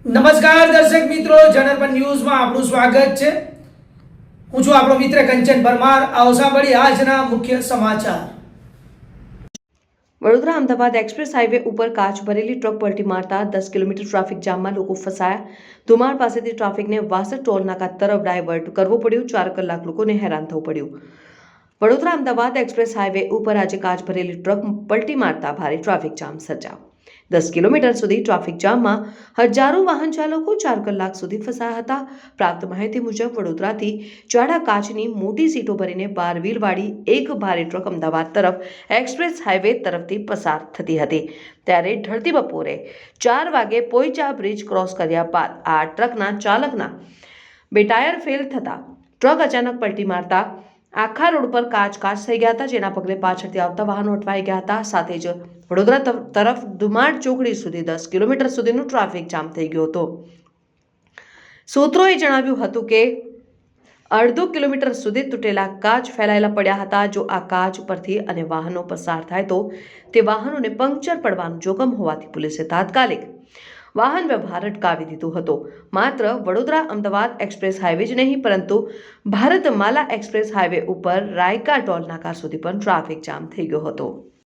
નમસ્કાર દર્શક મિત્રો, જનરપન ન્યૂઝમાં આપનું સ્વાગત છે। હું છું આપણો મિત્ર કંચન પરમાર। આવો સાંભળીએ આજના મુખ્ય સમાચાર। વડોદરા અમદાવાદ એક્સપ્રેસ હાઈવે ઉપર કાચ ભરેલી ટ્રક પલટી મારતા 10 કિલોમીટર ટ્રાફિક જામમાં લોકો ફસાયા। ધુમાડ પાસેથી ટ્રાફિકને વાસદ ટોલ નાકા તરફ ડાયવર્ટ કરવો પડ્યું। 4 કલાક લોકોને હેરાન થવું પડ્યું। વડોદરા અમદાવાદ એક્સપ્રેસ હાઈવે ઉપર આજે કાચ ભરેલી ટ્રક પલટી મારતા ભારે ટ્રાફિક જામ સર્જાયો। 10 કિલોમીટર સુધી ટ્રાફિક જામમાં હજારો વાહન ચાલકો 4 કલાક સુધી ફસાયા હતા। પ્રાપ્ત માહિતી મુજબ વડોદરાથી જાડા કાચની મોટી સીટો ભરીને 12 વ્હીલવાળી એક ભારે ટ્રક અમદાવાદ તરફ એક્સપ્રેસ હાઈવે તરફથી પસાર થતી હતી। ત્યારે ઢળતી બપોરે 4 વાગે પોઈચા બ્રિજ ક્રોસ કર્યા બાદ આ ટ્રકના ચાલકના બે ટાયર ફેલ થતા ટ્રક અચાનક પલટી મારતા આખા રોડ પર કાચ થઈ ગયા હતા, જેના પગલે પાછળથી આવતા વાહનો અટવાઈ ગયા હતા। સાથે જ વડોદરા તરફ ધુમાડ ચોકડી સુધી 10 કિલોમીટર સુધીનું ટ્રાફિક જામ થઈ ગયો હતો। સૂત્રોએ જણાવ્યું હતું કે અડધો કિલોમીટર સુધી તૂટેલા કાચ ફેલાયેલા પડ્યા હતા। જો આ કાચ પરથી અને વાહનો પસાર થાય તો તે વાહનોને પંક્ચર પડવાનું જોખમ હોવાથી પોલીસે તાત્કાલિક વાહન વ્યવહાર અટકાવી દીધો હતો। માત્ર વડોદરા અમદાવાદ એક્સપ્રેસ હાઈવે જ નહીં, પરંતુ ભારતમાલા એક્સપ્રેસ હાઈવે ઉપર રાયકા ટોલ નાકા સુધી પણ ટ્રાફિક જામ થઈ ગયો હતો।